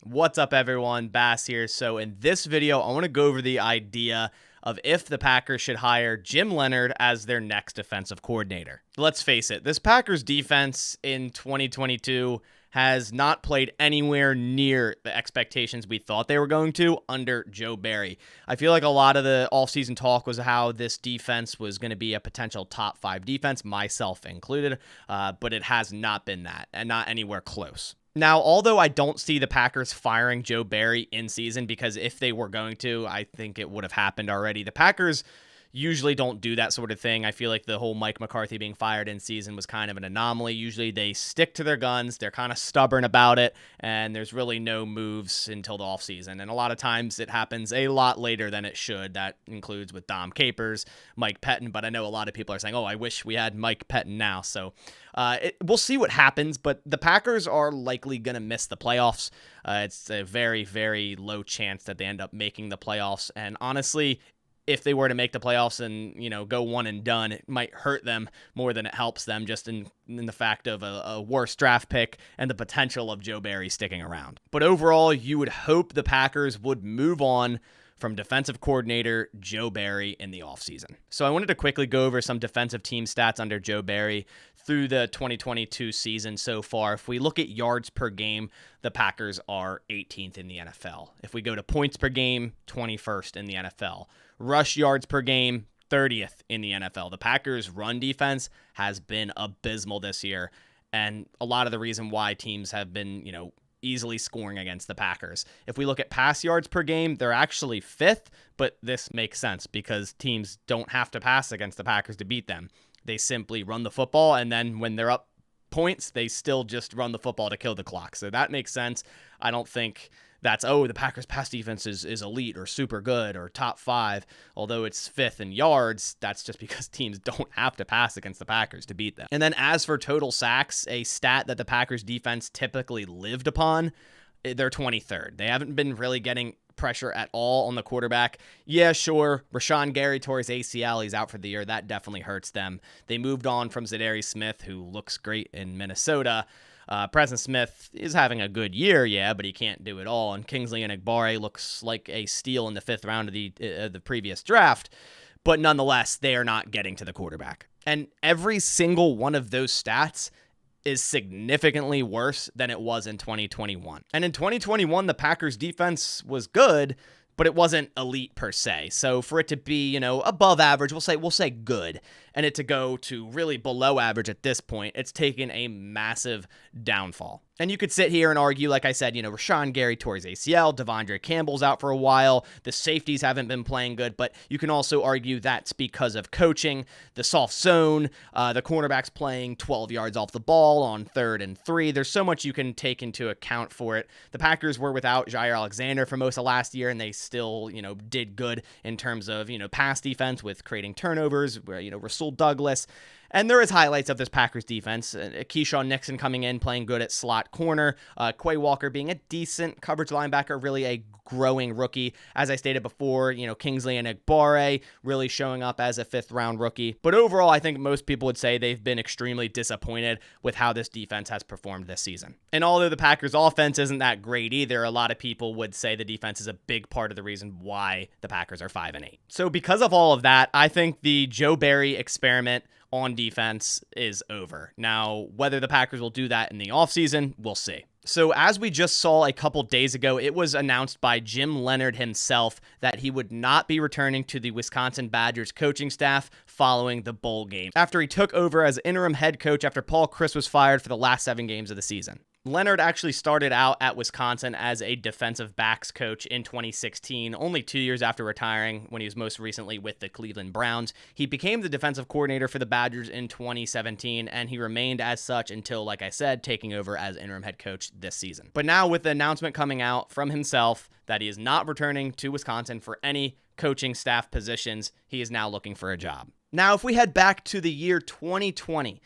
What's up, everyone? Bass here. So in this video, I want to go over the idea of if the Packers should hire Jim Leonhard as their next defensive coordinator. Let's face it, this Packers defense in 2022 has not played anywhere near the expectations we thought they were going to under Joe Barry. I feel like a lot of the offseason talk was how this defense was going to be a potential top 5 defense, myself included, but it has not been that, and not anywhere close. Now, although I don't see the Packers firing Joe Barry in season, because if they were going to, I think it would have happened already. The Packers usually don't do that sort of thing. I feel like the whole Mike McCarthy being fired in season was kind of an anomaly. Usually they stick to their guns. They're kind of stubborn about it, and there's really no moves until the offseason. And a lot of times it happens a lot later than it should. That includes with Dom Capers, Mike Pettin, but I know a lot of people are saying, oh, I wish we had Mike Pettin now. So we'll see what happens, but the Packers are likely going to miss the playoffs. It's a very, very low chance that they end up making the playoffs. And honestly, if they were to make the playoffs and, go one and done, it might hurt them more than it helps them, just in the fact of a worse draft pick and the potential of Joe Barry sticking around. But overall, you would hope the Packers would move on from defensive coordinator Joe Barry in the offseason. So I wanted to quickly go over some defensive team stats under Joe Barry through the 2022 season so far. If we look at yards per game, the Packers are 18th in the NFL. If we go to points per game, 21st in the NFL. Rush yards per game, 30th in the NFL. The Packers' run defense has been abysmal this year, and a lot of the reason why teams have been, easily scoring against the Packers. If we look at pass yards per game, they're actually 5th, but this makes sense because teams don't have to pass against the Packers to beat them. They simply run the football, and then when they're up points, they still just run the football to kill the clock. So that makes sense. I don't think that's, the Packers pass defense is elite or super good or top 5. Although it's 5th in yards, that's just because teams don't have to pass against the Packers to beat them. And then as for total sacks, a stat that the Packers defense typically lived upon, they're 23rd. They haven't been really getting pressure at all on the quarterback. Yeah, sure, Rashawn Gary tore his ACL. He's out for the year. That definitely hurts them. They moved on from Zadarius Smith, who looks great in Minnesota. Preston Smith is having a good year, yeah, but he can't do it all. And Kingsley Enagbare looks like a steal in the 5th round of the previous draft. But nonetheless, they are not getting to the quarterback. And every single one of those stats is significantly worse than it was in 2021. And in 2021, the Packers defense was good, but it wasn't elite per se. So for it to be, above average, we'll say good, and it to go to really below average at this point, it's taken a massive downfall. And you could sit here and argue, like I said, Rashawn Gary tore his ACL, Devondre Campbell's out for a while, the safeties haven't been playing good, but you can also argue that's because of coaching, the soft zone, the cornerbacks playing 12 yards off the ball on 3rd and 3. There's so much you can take into account for it. The Packers were without Jair Alexander for most of last year, and they still, did good in terms of, pass defense with creating turnovers, Rasul Douglas. And there is highlights of this Packers defense. Keyshawn Nixon coming in, playing good at slot corner. Quay Walker being a decent coverage linebacker, really a growing rookie. As I stated before, Kingsley Enagbare really showing up as a 5th round rookie. But overall, I think most people would say they've been extremely disappointed with how this defense has performed this season. And although the Packers offense isn't that great either, a lot of people would say the defense is a big part of the reason why the Packers are 5-8. So because of all of that, I think the Joe Barry experiment on defense is over. Now, whether the Packers will do that in the offseason, we'll see. So as we just saw a couple days ago, it was announced by Jim Leonhard himself that he would not be returning to the Wisconsin Badgers coaching staff following the bowl game, after he took over as interim head coach after Paul Chryst was fired for the last 7 games of the season. Leonard actually started out at Wisconsin as a defensive backs coach in 2016, only 2 years after retiring when he was most recently with the Cleveland Browns. He became the defensive coordinator for the Badgers in 2017, and he remained as such until, like I said, taking over as interim head coach this season. But now with the announcement coming out from himself that he is not returning to Wisconsin for any coaching staff positions, he is now looking for a job. Now, if we head back to the year 2020,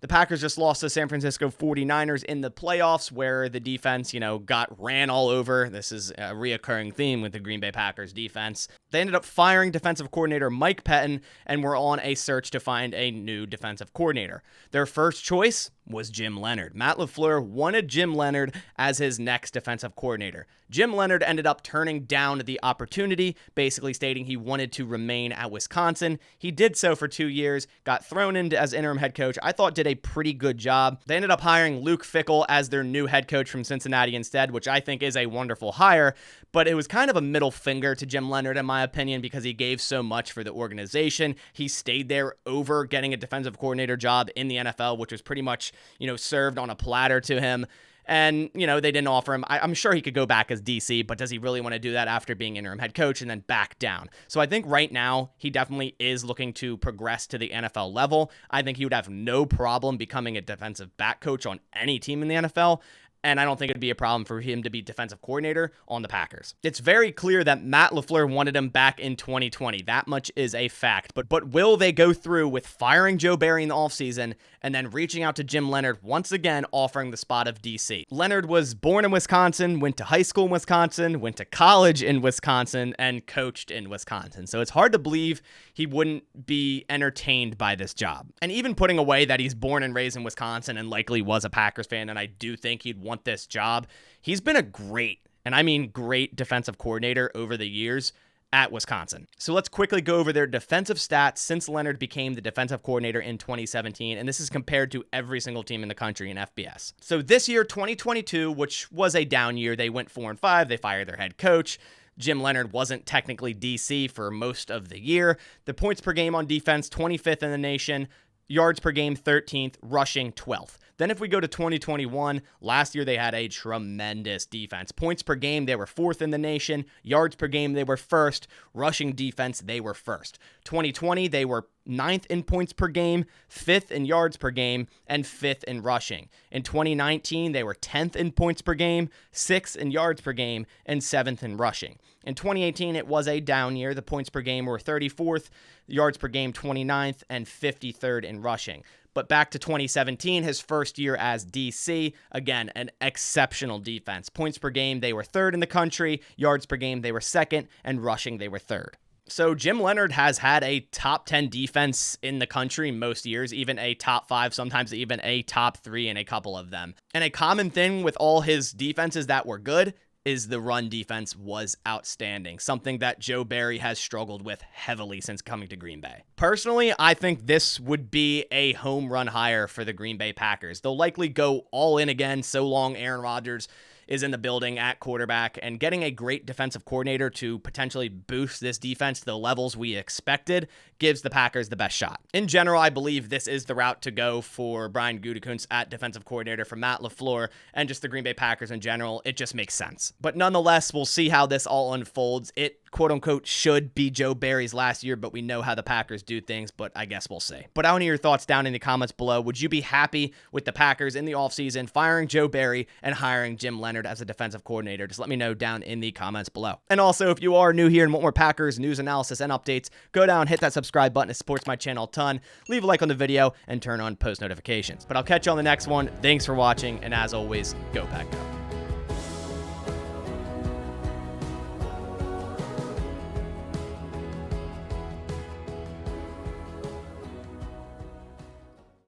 the Packers just lost to San Francisco 49ers in the playoffs, where the defense, got ran all over. This is a reoccurring theme with the Green Bay Packers defense. They ended up firing defensive coordinator Mike Pettin and were on a search to find a new defensive coordinator. Their first choice was Jim Leonhard. Matt LaFleur wanted Jim Leonhard as his next defensive coordinator. Jim Leonhard ended up turning down the opportunity, basically stating he wanted to remain at Wisconsin. He did so for 2 years, got thrown in as interim head coach. I thought did a pretty good job. They ended up hiring Luke Fickell as their new head coach from Cincinnati instead, which I think is a wonderful hire, but it was kind of a middle finger to Jim Leonhard, in my opinion, because he gave so much for the organization. He stayed there over getting a defensive coordinator job in the NFL, which was pretty much, served on a platter to him. And, they didn't offer him. I'm sure he could go back as DC, but does he really want to do that after being interim head coach and then back down? So I think right now he definitely is looking to progress to the NFL level. I think he would have no problem becoming a defensive back coach on any team in the NFL. And I don't think it'd be a problem for him to be defensive coordinator on the Packers. It's very clear that Matt LaFleur wanted him back in 2020. That much is a fact. But will they go through with firing Joe Barry in the offseason and then reaching out to Jim Leonhard once again, offering the spot of DC? Leonhard was born in Wisconsin, went to high school in Wisconsin, went to college in Wisconsin, and coached in Wisconsin. So it's hard to believe he wouldn't be entertained by this job. And even putting away that he's born and raised in Wisconsin and likely was a Packers fan, and I do think he'd want this job, he's been a great, and I mean great, defensive coordinator over the years at Wisconsin. So let's quickly go over their defensive stats since Leonhard became the defensive coordinator in 2017, and this is compared to every single team in the country in FBS. So this year, 2022, which was a down year, they went 4-5, they fired their head coach. Jim Leonhard wasn't technically DC for most of the year. The points per game on defense, 25th in the nation. Yards per game, 13th. Rushing, 12th. Then if we go to 2021, last year they had a tremendous defense. Points per game, they were 4th in the nation. Yards per game, they were 1st. Rushing defense, they were 1st. 2020, they were 9th in points per game, 5th in yards per game, and 5th in rushing. In 2019, they were 10th in points per game, 6th in yards per game, and 7th in rushing. In 2018, it was a down year. The points per game were 34th, yards per game 29th, and 53rd in rushing. But back to 2017, his first year as DC, again, an exceptional defense. Points per game, they were 3rd in the country. Yards per game, they were 2nd, and rushing, they were 3rd. So Jim Leonhard has had a top 10 defense in the country most years, even a top 5, sometimes even a top 3 in a couple of them. And a common thing with all his defenses that were good is the run defense was outstanding, something that Joe Barry has struggled with heavily since coming to Green Bay. Personally, I think this would be a home run hire for the Green Bay Packers. They'll likely go all in again so long Aaron Rodgers is in the building at quarterback, and getting a great defensive coordinator to potentially boost this defense to the levels we expected gives the Packers the best shot. In general, I believe this is the route to go for Brian Gutekunst at defensive coordinator, for Matt LaFleur, and just the Green Bay Packers in general. It just makes sense. But nonetheless, we'll see how this all unfolds. It quote-unquote should be Joe Barry's last year, but we know how the Packers do things, but I guess we'll see. But I want to hear your thoughts down in the comments below. Would you be happy with the Packers in the offseason firing Joe Barry and hiring Jim Leonhard as a defensive coordinator? Just let me know down in the comments below. And also, if you are new here and want more Packers news, analysis, and updates, go down, hit that subscribe button. It supports my channel a ton. Leave a like on the video and turn on post notifications. But I'll catch you on the next one. Thanks for watching, and as always, go Pack Go.